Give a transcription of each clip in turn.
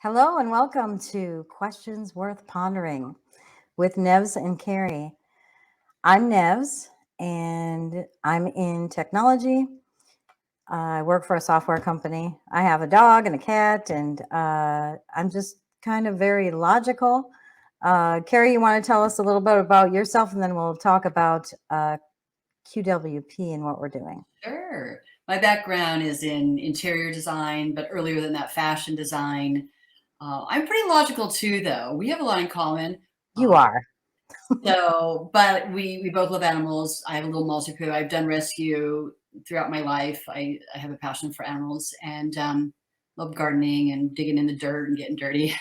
Hello and welcome to Questions Worth Pondering with Nevs and Carrie. I'm Nevs and I'm in technology. I work for a software company. I have a dog and a cat, and I'm just kind of very logical. Carrie, you want to tell us a little bit about yourself, and then we'll talk about QWP and what we're doing. Sure. My background is in interior design, but earlier than that, fashion design. I'm pretty logical too, though. We have a lot in common. You Uh, are. but we both love animals. I have a little Maltipoo. I've done rescue throughout my life. I have a passion for animals and love gardening and digging in the dirt and getting dirty.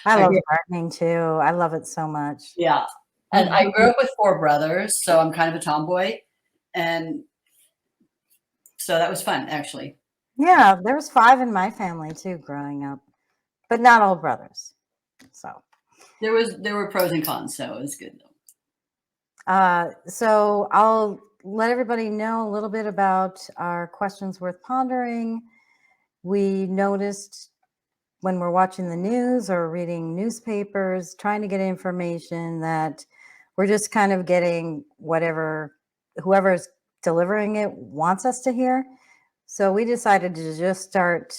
I I love grew, gardening too. I love it so much. yeah, and I grew up with four brothers, so I'm kind of a tomboy, and so that was fun, actually. Yeah, there was 5 in my family too growing up, but not all brothers. So, There were pros and cons, so it was good though. so I'll let everybody know a little bit about our questions worth pondering. We noticed when we're watching the news or reading newspapers, trying to get information, that we're just kind of getting whatever whoever's delivering it wants us to hear. So we decided to just start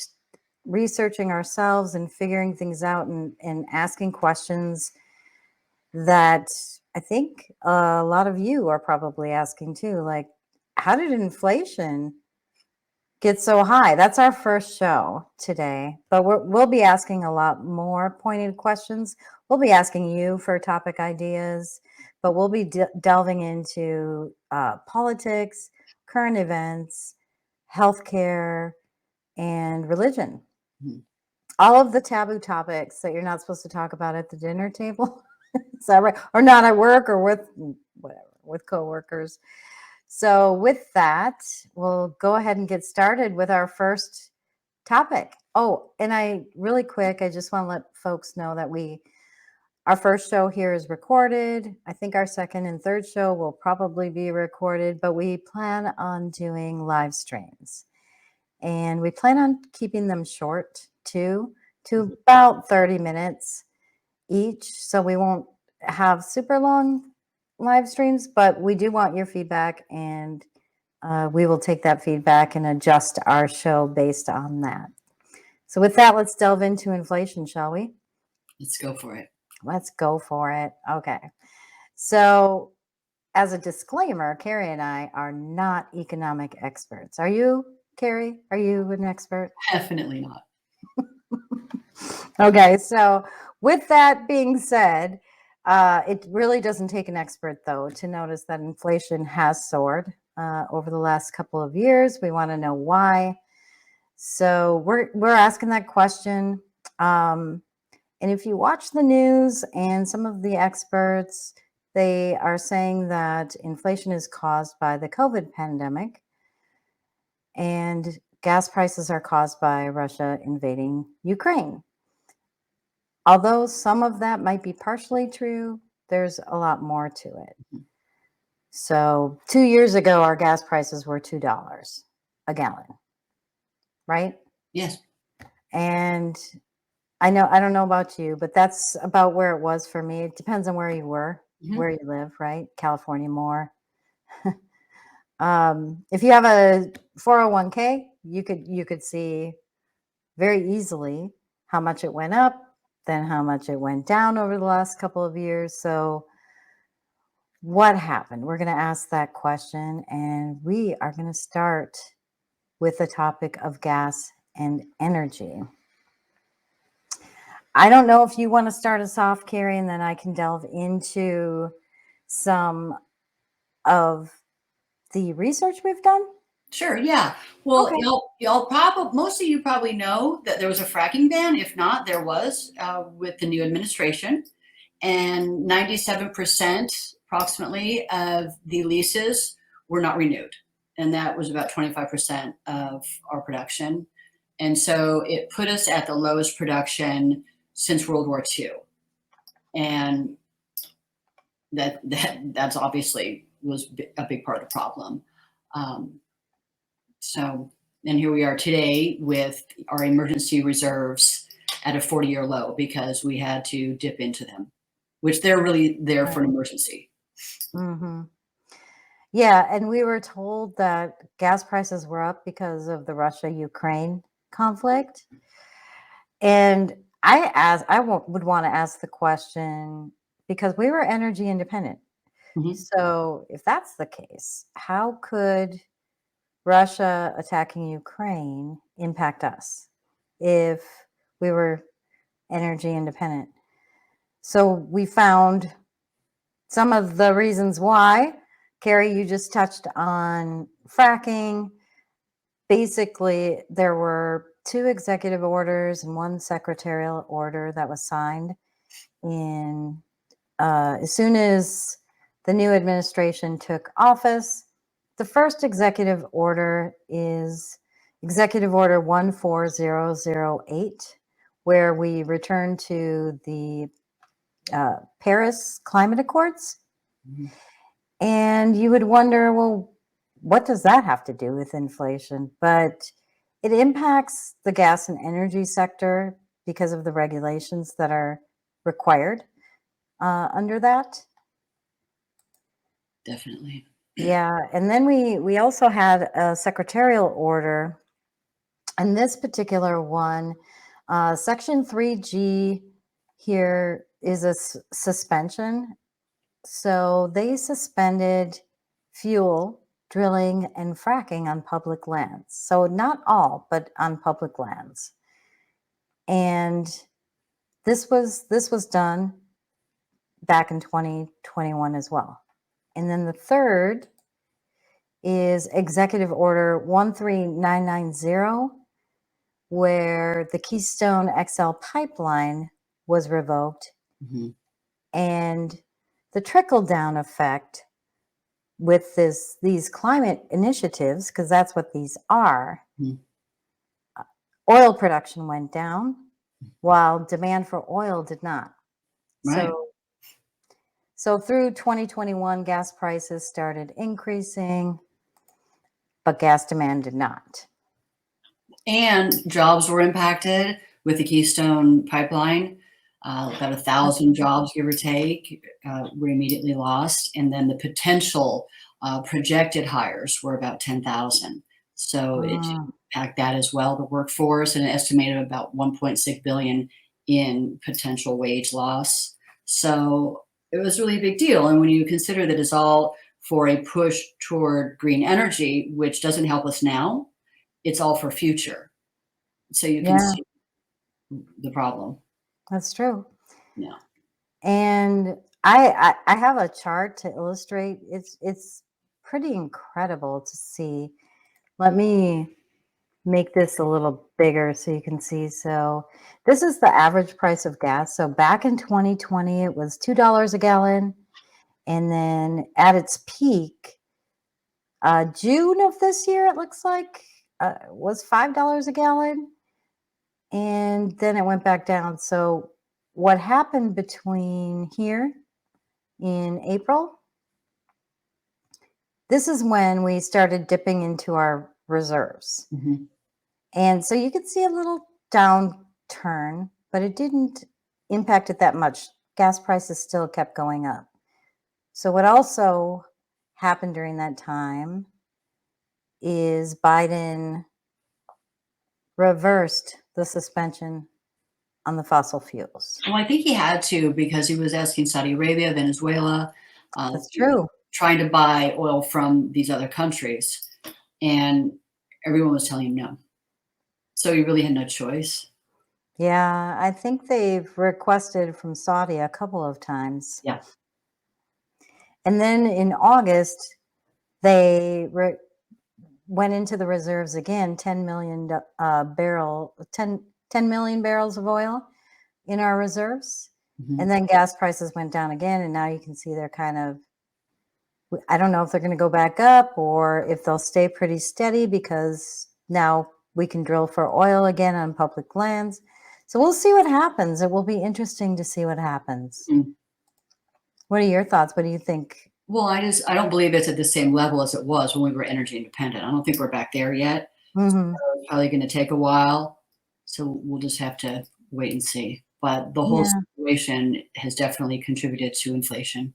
researching ourselves and figuring things out, and asking questions that I think a lot of you are probably asking too. Like, how did inflation get so high? That's our first show today, but we'll be asking a lot more pointed questions. We'll be asking you for topic ideas, but we'll be delving into politics, current events, healthcare, and religion. Mhm. All of the taboo topics that you're not supposed to talk about at the dinner table. Is that right? Or not at work, or with whatever, with coworkers. So with that, we'll go ahead and get started with our first topic. Oh, and I really quick, I just want to let folks know that our first show here is recorded. I think our second and third show will probably be recorded, but we plan on doing live streams. And we plan on keeping them short too, to about 30 minutes each. So we won't have super long live streams, but we do want your feedback, and we will take that feedback and adjust our show based on that. So with that, let's delve into inflation, shall we? Let's go for it. Let's go for it. Okay. So as a disclaimer, Carrie and I are not economic experts. Are you, Carrie? Are you an expert? Definitely not. Okay, so with that being said, it really doesn't take an expert, though, to notice that inflation has soared over the last couple of years. We want to know why. So we're asking that question. And if you watch the news and some of the experts, they are saying that inflation is caused by the COVID pandemic, and gas prices are caused by Russia invading Ukraine. Although some of that might be partially true, there's a lot more to it. So 2 years ago, our gas prices were $2 a gallon, right? Yes. And I don't know about you, but that's about where it was for me. It depends on where you were, Mhm. where you live, right? California more. If you have a 401k, you could see very easily how much it went up, then how much it went down over the last couple of years. So what happened? We're going to ask that question, and we are going to start with the topic of gas and energy. I don't know if you want to start us off, Carrie, and then I can delve into some of the research we've done. Sure. Yeah. Well, Okay. y'all probably, most of you probably know that there was a fracking ban. If not, there was with the new administration, and 97% approximately of the leases were not renewed, and that was about 25% of our production. And so it put us at the lowest production since World War II, and that's obviously was a big part of the problem. Um, So, and here we are today with our emergency reserves at a 40-year low because we had to dip into them, which they're really there for an emergency. Mm-hmm. Yeah, and we were told that gas prices were up because of the Russia-Ukraine conflict. And would want to ask the question because we were energy independent. Mhm. So if that's the case, how could Russia attacking Ukraine impact us if we were energy independent? So we found some of the reasons why. Carrie, you just touched on fracking. Basically, there were 2 executive orders and 1 secretarial order that was signed in as soon as the new administration took office. The first executive order is Executive Order 14008, where we return to the Paris Climate Accords. Mhm. And you would wonder, well, what does that have to do with inflation? But it impacts the gas and energy sector because of the regulations that are required under that. Definitely. Yeah, and then we also had a secretarial order, and this particular one, Section 3G here is a suspension. So they suspended fuel drilling and fracking on public lands. So not all, but on public lands. And this was done back in 2021 as well. And then the third is Executive Order 13990, where the Keystone XL pipeline was revoked. Mhm. And the trickle down effect with these climate initiatives, because that's what these are, Mhm. oil production went down while demand for oil did not. Right. So through 2021, gas prices started increasing, but gas demand did not. And jobs were impacted with the Keystone pipeline. About 1,000 jobs, give or take, were immediately lost. And then the potential projected hires were about 10,000. So it should Mm, impact that as well, the workforce, and an estimated about 1.6 billion in potential wage loss. So it was really a big deal. And when you consider that it's all for a push toward green energy, which doesn't help us now, it's all for future. So you can yeah, see the problem. that's true. Yeah. And I have a chart to illustrate. It's pretty incredible to see. Let me make this a little bigger so you can see. So this is the average price of gas. So back in 2020, it was $2 a gallon. And then at its peak, June of this year, it looks like, was $5 a gallon. And then it went back down. So what happened between here in April? This is when we started dipping into our reserves. Mhm. And so you could see a little downturn, but it didn't impact it that much. Gas prices still kept going up. So, what also happened during that time is Biden reversed the suspension on the fossil fuels. Well, I think he had to because he was asking Saudi Arabia, Venezuela, That's you know, true. trying to buy oil from these other countries, and everyone was telling him no. So he really had no choice. Yeah, I think they've requested from Saudi a couple of times. Yeah. And then in August, they went into the reserves again, 10 million barrels of oil in our reserves. Mhm. And then gas prices went down again. And now you can see they're kind of, I don't know if they're going to go back up or if they'll stay pretty steady because now we can drill for oil again on public lands. So we'll see what happens. It will be interesting to see what happens. Mm. What are your thoughts? What do you think? Well, I don't believe it's at the same level as it was when we were energy independent. I don't think we're back there yet. So Hmm. it's probably going to take a while. So we'll just have to wait and see. But the whole Yeah, situation has definitely contributed to inflation.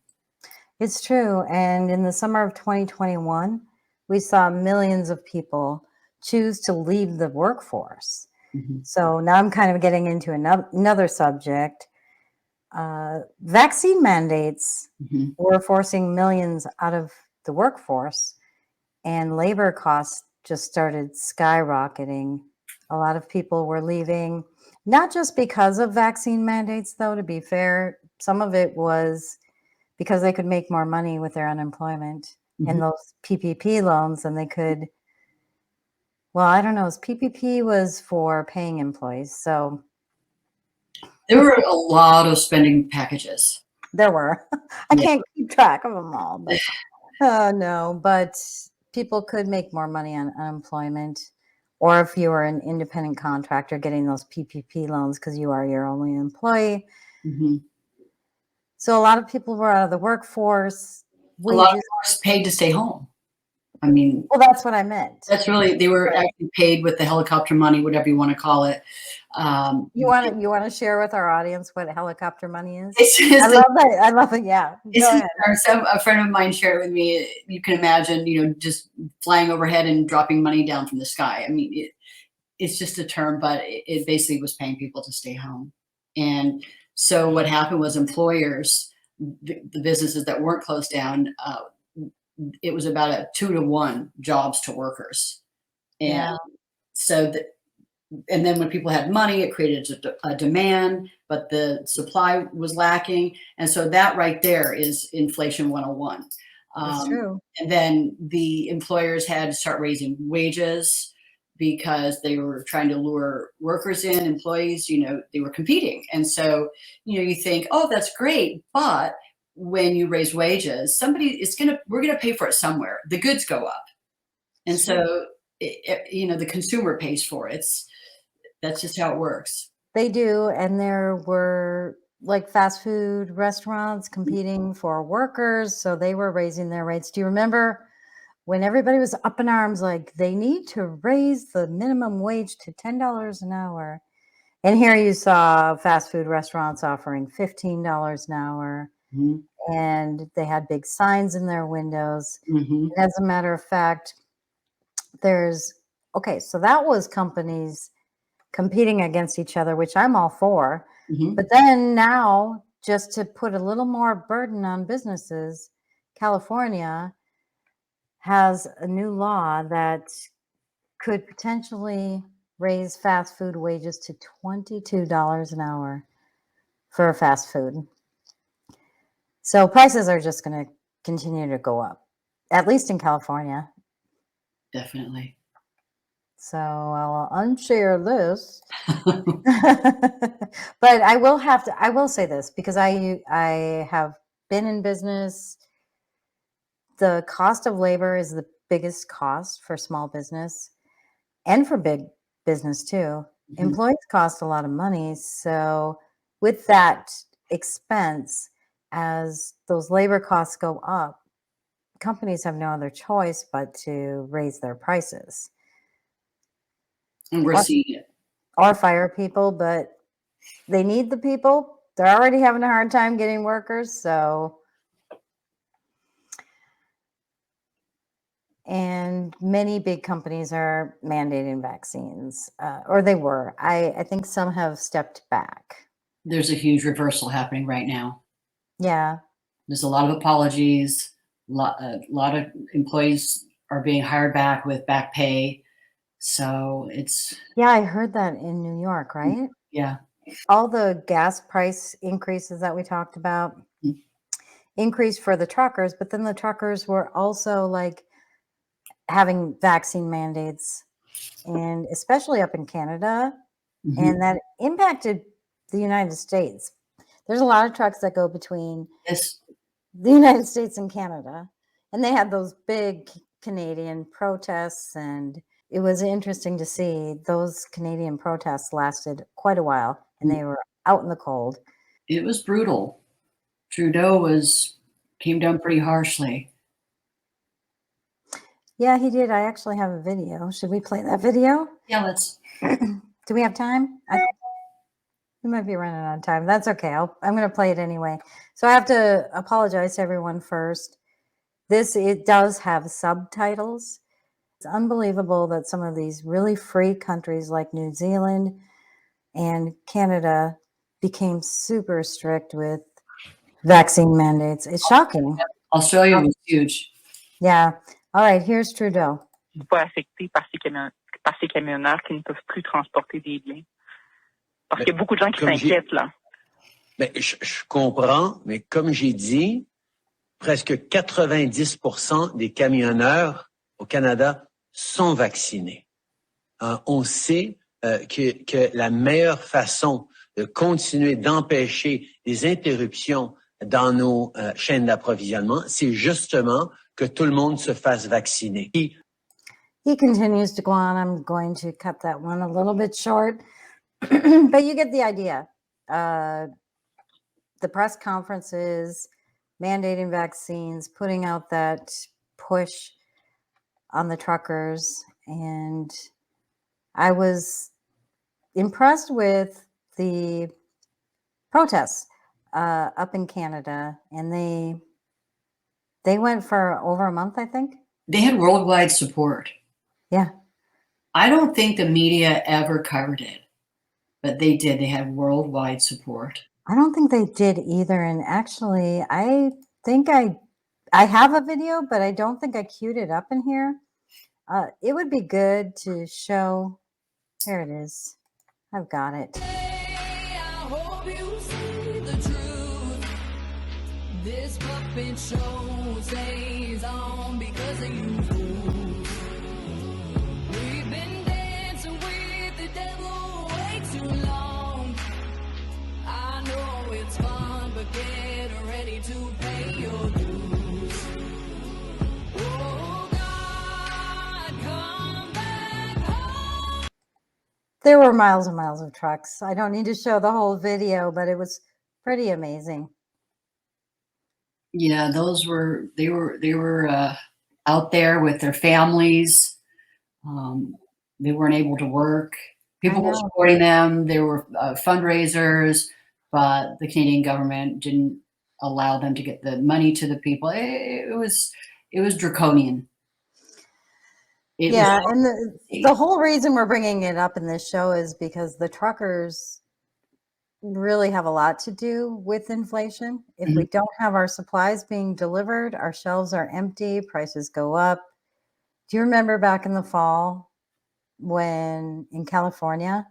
it's true. And in the summer of 2021, we saw millions of people choose to leave the workforce. Mhm, So now I'm kind of getting into another subject. Vaccine mandates mhm. were forcing millions out of the workforce, and labor costs just started skyrocketing. A lot of people were leaving, not just because of vaccine mandates, though, to be fair. Some of it was because they could make more money with their unemployment and Mhm. those PPP loans, and they could, well, I don't know, PPP was for paying employees. So There were a lot of spending packages. there were. I Yeah. can't keep track of them all, but no, but people could make more money on unemployment, or if you were an independent contractor getting those PPP loans because you are your only employee. Mhm. So a lot of people were out of the workforce. A lot of Wages, people were paid to stay home. I mean, well, that's what I meant. that's really they were Right. actually paid with the helicopter money, whatever you wanna call it. You want to share with our audience what helicopter money is? It's I just love that. I love it. Yeah, it's go just ahead. a friend of mine shared it with me. You can imagine, just flying overhead and dropping money down from the sky. I mean, it's just a term, but it basically was paying people to stay home. And so what happened was employers, the businesses that weren't closed down, it was about a 2 to 1 jobs to workers. And Yeah, so and then when people had money, it created a demand, but the supply was lacking. And so that right there is inflation 101. it's true. And then the employers had to start raising wages because they were trying to lure workers in, employees, they were competing. And so, you think, oh, that's great. But when you raise wages, we're going to pay for it somewhere. The goods go up. And It's true. so, the consumer pays for it. That's just how it works. They do, and there were, like, fast food restaurants competing for workers, so they were raising their rates. Do you remember when everybody was up in arms, like, "They need to raise the minimum wage to $10 an hour," and here you saw fast food restaurants offering $15 an hour, Mhm, and they had big signs in their windows, mhm, and as a matter of fact, there's okay, so that was companies competing against each other, which I'm all for. mhm. But then now, just to put a little more burden on businesses, California has a new law that could potentially raise fast food wages to $22 an hour for fast food. So prices are just going to continue to go up, at least in California. Definitely. So I'll unshare this. But I will say this because I have been in business. The cost of labor is the biggest cost for small business and for big business too. Mhm. Employees cost a lot of money. So with that expense, as those labor costs go up, companies have no other choice but to raise their prices And we're or, seeing it. or fire people, but they need the people. They're already having a hard time getting workers. So, and many big companies are mandating vaccines, or they were. I think some have stepped back. There's a huge reversal happening right now. Yeah. There's a lot of apologies. A lot of employees are being hired back with back pay. So it's Yeah, I heard that in New York, right? yeah. All the gas price increases that we talked about Mm, increased for the truckers, but then the truckers were also like having vaccine mandates, and especially up in Canada, mhm. and that impacted the United States. There's a lot of trucks that go between Yes, the United States and Canada, and they had those big Canadian protests, and it was interesting to see those Canadian protests lasted quite a while, and mm, they were out in the cold. it was brutal. Trudeau was came down pretty harshly. Yeah, he did. I actually have a video. Should we play that video? Yeah, let's Do we have time? We might be running out of time. That's okay. I'm going to play it anyway. So I have to apologize to everyone first. It does have subtitles. It's unbelievable that some of these really free countries like New Zealand and Canada became super strict with vaccine mandates. It's shocking. Australia was huge. Yeah. All right, here's Trudeau. Pas affectés par ces camionneurs qui ne peuvent plus transporter des biens. Parce qu'il y a beaucoup de gens qui s'inquiètent, là. Ben, je comprends, mais comme j'ai dit, presque 90% des camionneurs au Canada sont vaccinés. On sait que la meilleure façon de continuer d'empêcher les interruptions dans nos chaînes d'approvisionnement, c'est justement que tout le monde se fasse vacciner. He continues to go on. I'm going to cut that one a little bit short, but you get the idea. The press conferences, mandating vaccines, putting out that push on the truckers. And I was impressed with the protests up in Canada. And they went for over a month, I think. They had worldwide support. Yeah. I don't think the media ever covered it, but they did. They had worldwide support. I don't think they did either. And actually, I think I have a video, but I don't think I queued it up in here. It would be good to show. Here it is. I've got it. I hope you see the truth. This puppet show stays on because of you fools. We've been dancing with the devil way too long. I know it's fun, but get ready to pay your dues. Oh God, come back home. There were miles and miles of trucks. I don't need to show the whole video, but it was pretty amazing. Yeah, they were out there with their families. They weren't able to work. People were supporting them. There were fundraisers, but the Canadian government didn't allow them to get the money to the people. It was draconian. And the whole reason we're bringing it up in this show is because the truckers really have a lot to do with inflation. If we don't have our supplies being delivered, our shelves are empty, prices go up. Do you remember back in the fall when in California,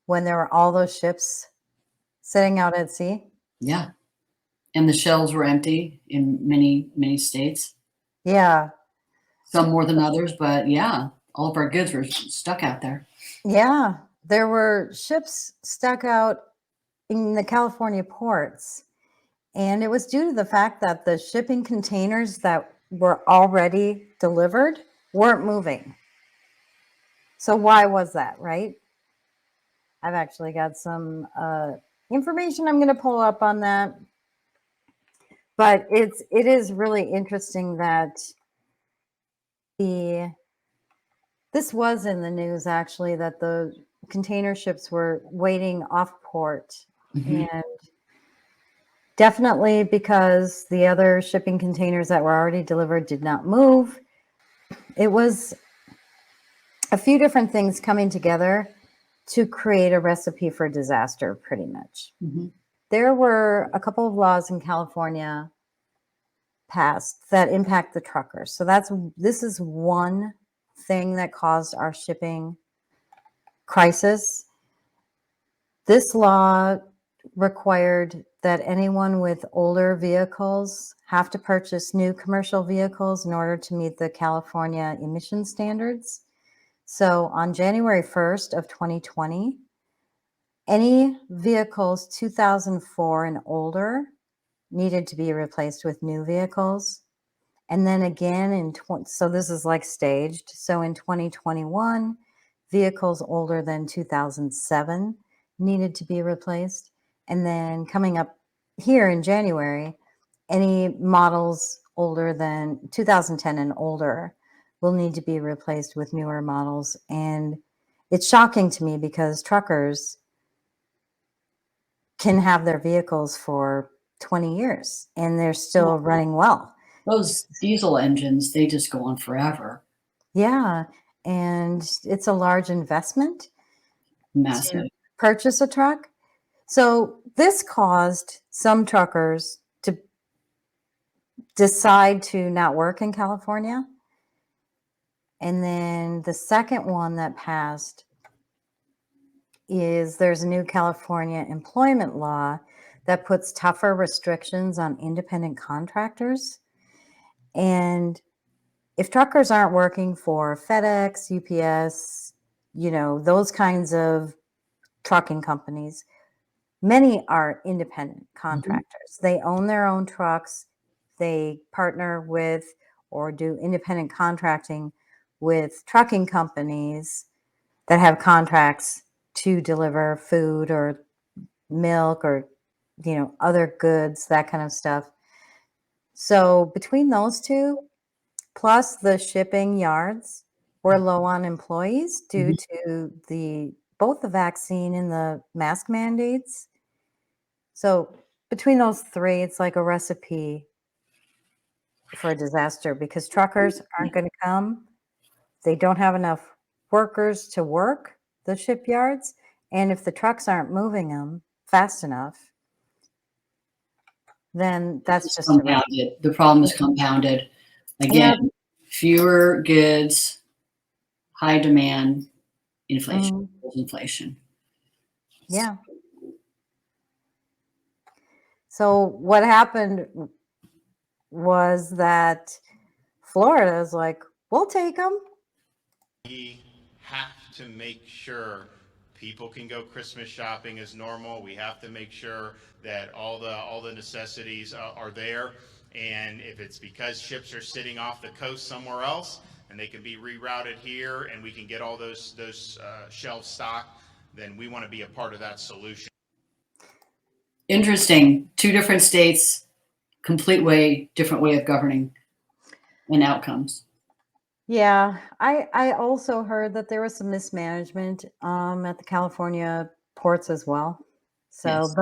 when there were all those ships sitting out at sea? Yeah. And the shelves were empty in many, many states. Yeah. Some more than others, but yeah, all of our goods were stuck out there. Yeah. There were ships stuck out in the California ports. And it was due to the fact that the shipping containers that were already delivered weren't moving. So why was that, right? I've actually got some information I'm going to pull up on that. But it is really interesting that this was in the news, actually, that the container ships were waiting off port. And definitely because the other shipping containers that were already delivered did not move. It was a few different things coming together to create a recipe for disaster, pretty much. There were a couple of laws in California passed that impact the truckers. So this is one thing that caused our shipping crisis. This law required that anyone with older vehicles have to purchase new commercial vehicles in order to meet the California emission standards. So on January 1st of 2020, any vehicles 2004 and older needed to be replaced with new vehicles. And then again so this is like staged. So in 2021, vehicles older than 2007 needed to be replaced. And then coming up here in January, any models older than 2010 and older will need to be replaced with newer models. And it's shocking to me because truckers can have their vehicles for 20 years and they're still running well. Those diesel engines, they just go on forever. Yeah. And it's a large investment Massive. to purchase a truck. So this caused some truckers to decide to not work in California. And then the second one that passed is there's a new California employment law that puts tougher restrictions on independent contractors. And if truckers aren't working for FedEx, UPS, those kinds of trucking companies, many are independent contractors. They own their own trucks. They partner with or do independent contracting with trucking companies that have contracts to deliver food or milk or other goods, that kind of stuff. So between those two, plus the shipping yards were low on employees due to both the vaccine and the mask mandates. So between those three, it's like a recipe for a disaster because truckers aren't going to come. They don't have enough workers to work the shipyards. And if the trucks aren't moving them fast enough, then that's just compounded. The problem is compounded. Again, fewer goods, high demand, inflation. Inflation. Yeah. So what happened was that Florida is like, we'll take them. We have to make sure people can go Christmas shopping as normal. We have to make sure that all the necessities are there. And if it's because ships are sitting off the coast somewhere else and they can be rerouted here and we can get all those shelves stocked, then we want to be a part of that solution. Interesting. Two different states, different way of governing and outcomes. Yeah, I also heard that there was some mismanagement at the California ports as well. So, Yes.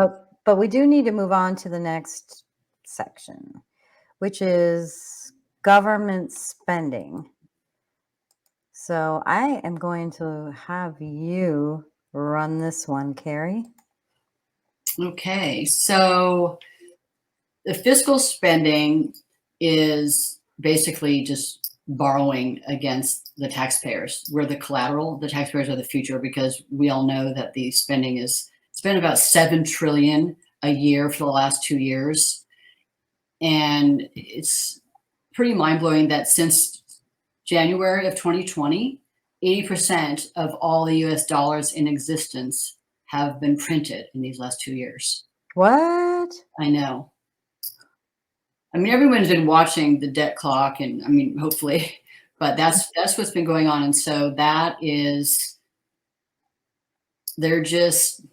but we do need to move on to the next section, which is government spending. So I am going to have you run this one, Carrie. Okay, so the fiscal spending is basically just borrowing against the taxpayers. We're the collateral. The taxpayers are the future because we all know that the spending it's been about $7 trillion a year for the last 2 years. And it's pretty mind-blowing that since January of 2020, 80% of all the US dollars in existence have been printed in these last 2 years. What? I know. I mean, everyone's been watching the debt clock and I mean, hopefully, but that's what's been going on. And so they're just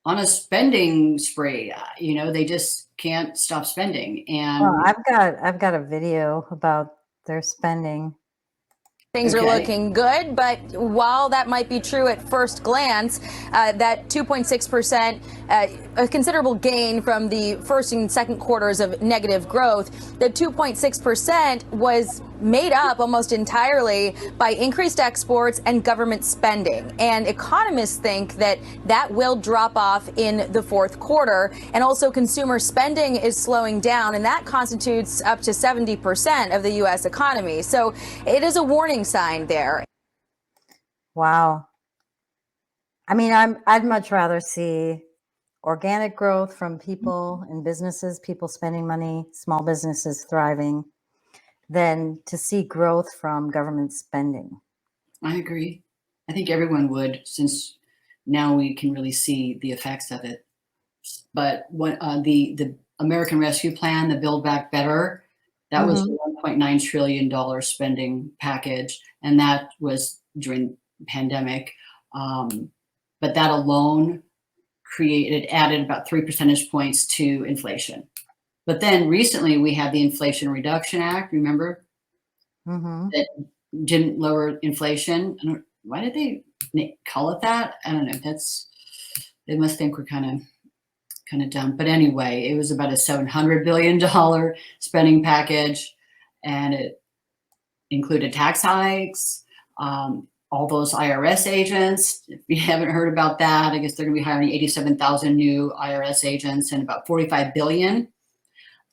on a spending spree, they just can't stop spending. And Well, I've got a video about their spending. Things are looking good, but while that might be true at first glance, that 2.6%, a considerable gain from the first and second quarters of negative growth, the 2.6% was made up almost entirely by increased exports and government spending. And economists think that that will drop off in the fourth quarter. And also consumer spending is slowing down, and that constitutes up to 70% of the U.S. economy. So it is a warning sign there. Wow. I mean, I'd much rather see organic growth from people and businesses, people spending money, small businesses thriving, than to see growth from government spending. I agree. I think everyone would, since now we can really see the effects of it. But what the American Rescue Plan, the Build Back Better, that was a $1.9 trillion spending package, and that was during the pandemic. But that alone added about 3 percentage points to inflation. But then recently we had the Inflation Reduction Act, remember? That didn't lower inflation. Why did they call it that? I don't know. They must think we're kind of kind of dumb. But anyway, it was about a $700 billion spending package, and it included tax hikes, all those IRS agents. If you haven't heard about that, I guess they're going to be hiring 87,000 new IRS agents and about 45 billion.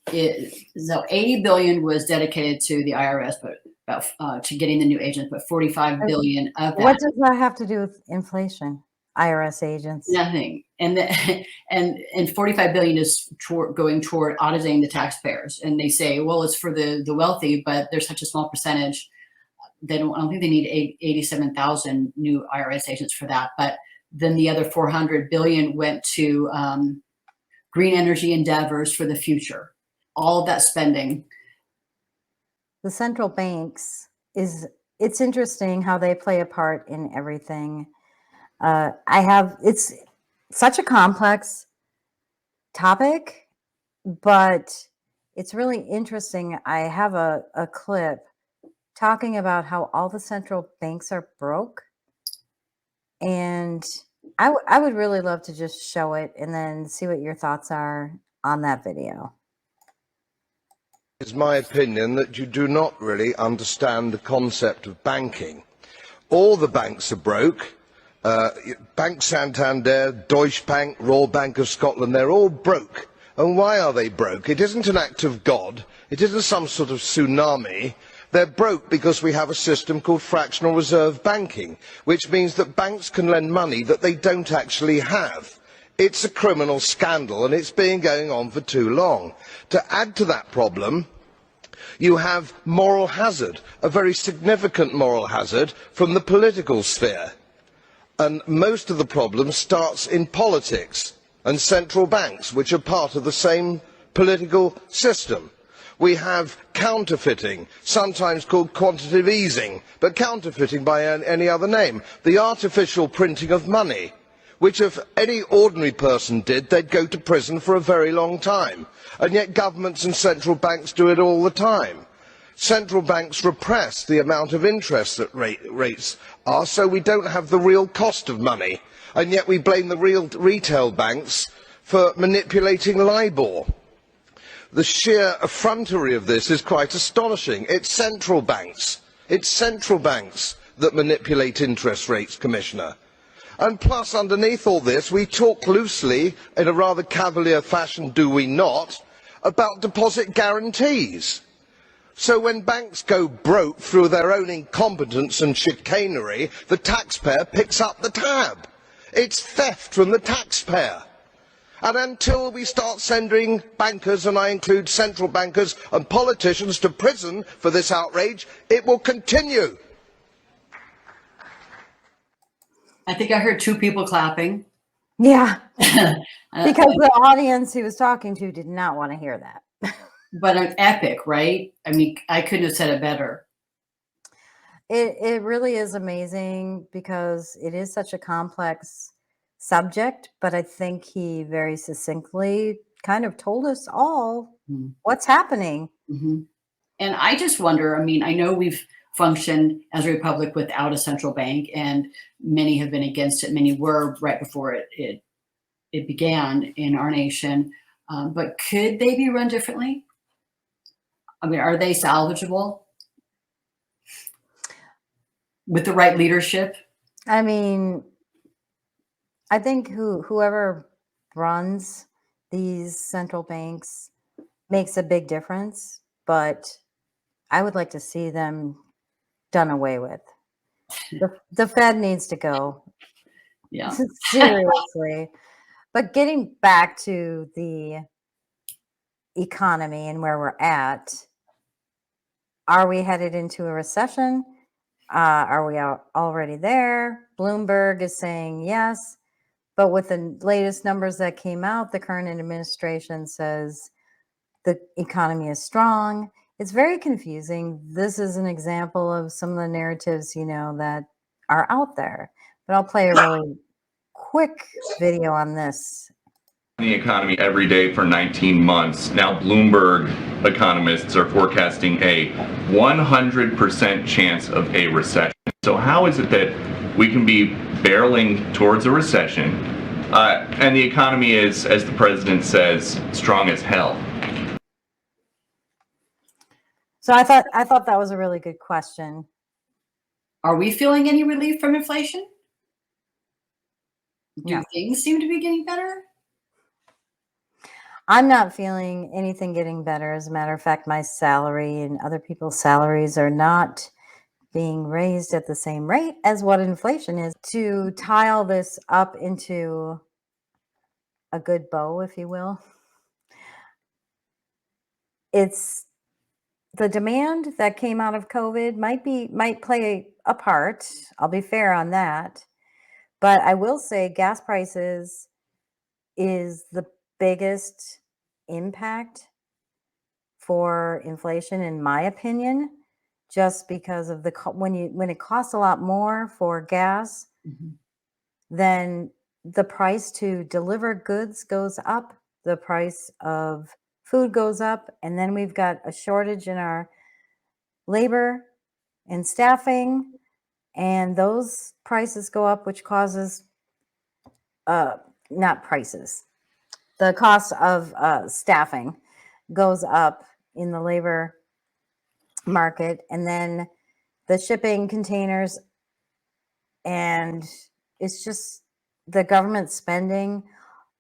So 80 billion was dedicated to the IRS, but about to getting the new agents, but 45 billion of that. What does that have to do with inflation? IRS agents? Nothing. And 45 billion is going toward auditing the taxpayers. And they say, well, it's for the wealthy, but there's such a small percentage. I don't think they need 87,000 new IRS agents for that. But then the other 400 billion went to green energy endeavors for the future. All of that spending. The central banks it's interesting how they play a part in everything. It's such a complex topic, but it's really interesting. I have a clip talking about how all the central banks are broke. And I would really love to just show it and then see what your thoughts are on that video. It's my opinion that you do not really understand the concept of banking. All the banks are broke. Bank Santander, Deutsche Bank, Royal Bank of Scotland, they're all broke. And why are they broke? It isn't an act of God. It isn't some sort of tsunami. They're broke because we have a system called fractional reserve banking, which means that banks can lend money that they don't actually have. It's a criminal scandal, and it's been going on for too long. To add to that problem, you have moral hazard, a very significant moral hazard from the political sphere. And most of the problem starts in politics and central banks, which are part of the same political system. We have counterfeiting, sometimes called quantitative easing, but counterfeiting by any other name. The artificial printing of money, which if any ordinary person did, they'd go to prison for a very long time. And yet governments and central banks do it all the time. Central banks repress the amount of interest that rates are, so we don't have the real cost of money. And yet we blame the real retail banks for manipulating LIBOR. The sheer effrontery of this is quite astonishing. It's central banks that manipulate interest rates, Commissioner. And plus, underneath all this, we talk loosely, in a rather cavalier fashion, do we not, about deposit guarantees. So when banks go broke through their own incompetence and chicanery, the taxpayer picks up the tab. It's theft from the taxpayer. And until we start sending bankers, and I include central bankers and politicians, to prison for this outrage, it will continue. I think I heard 2 people clapping. Yeah, because the audience he was talking to did not want to hear that. But an epic, right? I mean, I couldn't have said it better. It really is amazing because it is such a complex subject, but I think he very succinctly kind of told us all what's happening. Mm-hmm. And I just wonder, I mean, I know we've functioned as a republic without a central bank, and many have been against it. Many were right before it began in our nation. But could they be run differently? I mean, are they salvageable with the right leadership? I mean, I think whoever runs these central banks makes a big difference, but I would like to see them done away with. The Fed needs to go. Yeah. Seriously. But getting back to the economy and where we're at, are we headed into a recession? Are we already there? Bloomberg is saying yes. But with the latest numbers that came out, the current administration says the economy is strong. It's very confusing. This is an example of some of the narratives, that are out there. But I'll play a really quick video on this. The economy every day for 19 months. Now Bloomberg economists are forecasting a 100% chance of a recession. So how is it that we can be barreling towards a recession And the economy is, as the president says, strong as hell. So I thought that was a really good question. Are we feeling any relief from inflation? Do No. things seem to be getting better? I'm not feeling anything getting better. As a matter of fact, my salary and other people's salaries are not being raised at the same rate as what inflation is. To tie all this up into a good bow, if you will, it's the demand that came out of COVID might play a part. I'll be fair on that. But I will say gas prices is the biggest impact for inflation, in my opinion, just because of when it costs a lot more for gas, then the price to deliver goods goes up, the price of food goes up, and then we've got a shortage in our labor and staffing, and those prices go up, which causes not prices, the cost of staffing goes up in the labor market, and then the shipping containers, and it's just the government spending,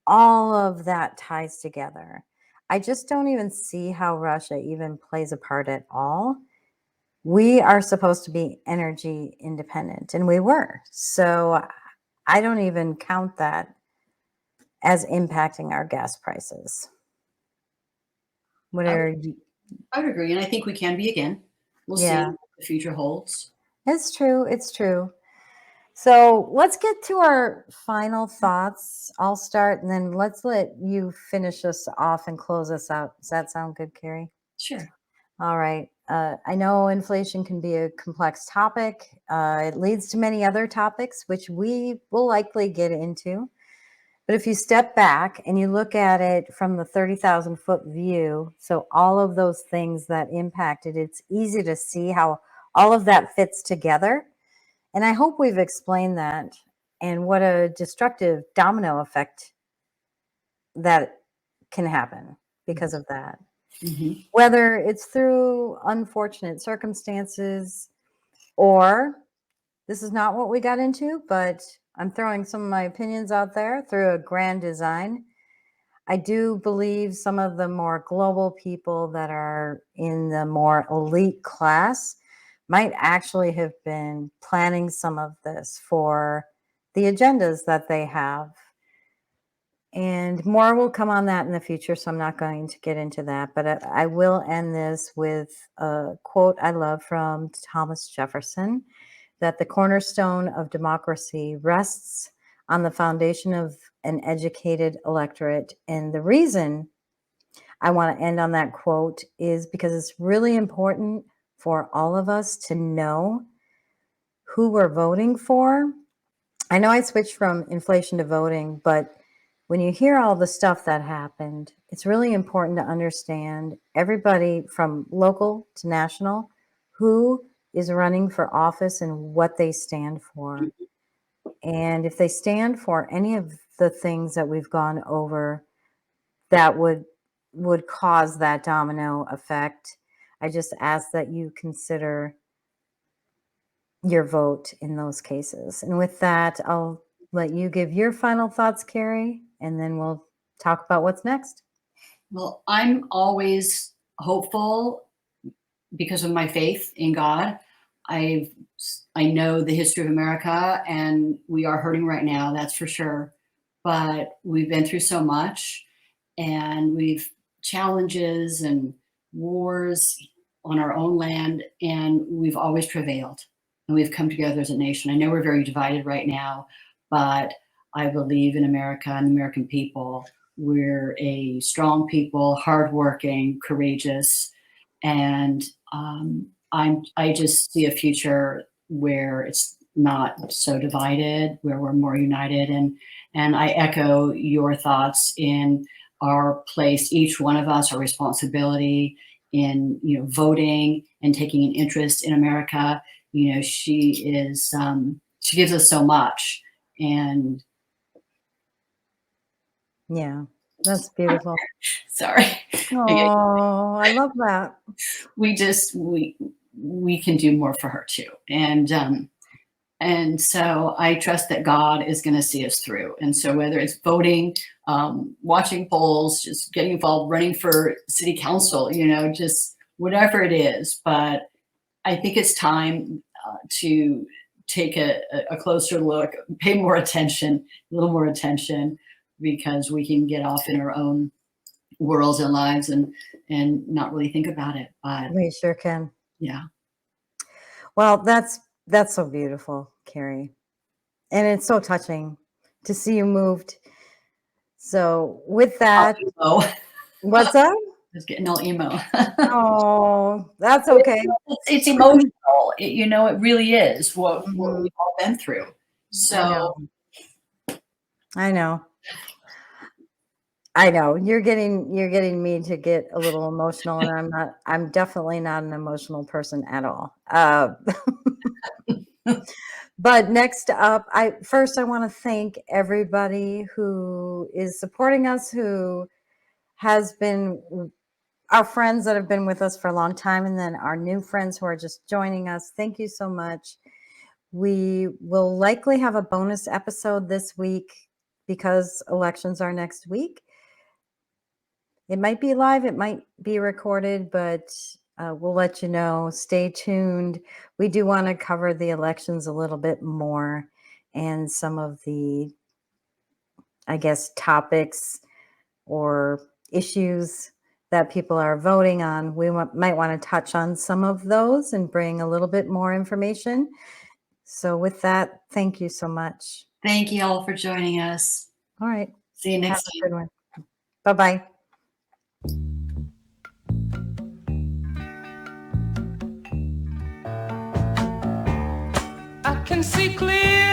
all of that ties together. I just don't even see how Russia even plays a part at all. We are supposed to be energy independent, and we were. So I don't even count that as impacting our gas prices. What are you? I would agree, and I think we can be again. We'll see Yeah. what the future holds. It's true. It's true. So let's get to our final thoughts. I'll start, and then let's let you finish us off and close us out. Does that sound good, Carrie? Sure. All right. I know inflation can be a complex topic. It leads to many other topics, which we will likely get into. But if you step back and you look at it from the 30,000 foot view, so all of those things that impacted, it's easy to see how all of that fits together. And I hope we've explained that and what a destructive domino effect that can happen because of that. Mm-hmm. Whether it's through unfortunate circumstances or this is not what we got into, but I'm throwing some of my opinions out there through a grand design. I do believe some of the more global people that are in the more elite class might actually have been planning some of this for the agendas that they have. And more will come on that in the future, so I'm not going to get into that. But I will end this with a quote I love from Thomas Jefferson, that the cornerstone of democracy rests on the foundation of an educated electorate. And the reason I want to end on that quote is because it's really important for all of us to know who we're voting for. I know I switched from inflation to voting, but when you hear all the stuff that happened, it's really important to understand everybody from local to national, who is running for office and what they stand for. And if they stand for any of the things that we've gone over that would cause that domino effect, I just ask that you consider your vote in those cases. And with that, I'll let you give your final thoughts, Carrie, and then we'll talk about what's next. Well, I'm always hopeful because of my faith in God. I know the history of America, and we are hurting right now, that's for sure. But we've been through so much, and we've challenges and wars on our own land, and we've always prevailed, and we've come together as a nation. I know we're very divided right now, but I believe in America and the American people. We're a strong people, hardworking, courageous, and I just see a future where it's not so divided, where we're more united. And I echo your thoughts in our place, each one of us, our responsibility in, voting and taking an interest in America. She gives us so much, and Yeah, that's beautiful. Sorry. Oh, I love that. We can do more for her too. And so I trust that God is going to see us through. And so whether it's voting, watching polls, just getting involved, running for city council, just whatever it is. But I think it's time to take a closer look, pay more attention, a little more attention, because we can get off in our own worlds and lives and not really think about it. But We sure can. yeah. Well, that's so beautiful, Carrie. And it's so touching to see you moved. So with that, what's up? It's getting all emo. Oh, that's okay. It's emotional. It really is what we've all been through. So I know. You're getting me to get a little emotional, and I'm definitely not an emotional person at all. But next up, I want to thank everybody who is supporting us, who has been our friends that have been with us for a long time, and then our new friends who are just joining us. Thank you so much. We will likely have a bonus episode this week because elections are next week. It might be live, it might be recorded, but we'll let you know. Stay tuned. We do want to cover the elections a little bit more and some of the, I guess, topics or issues that people are voting on. We might want to touch on some of those and bring a little bit more information. So with that, thank you so much. thank you all for joining us. All right. See you next Have a good one. Bye-bye. I can see clear.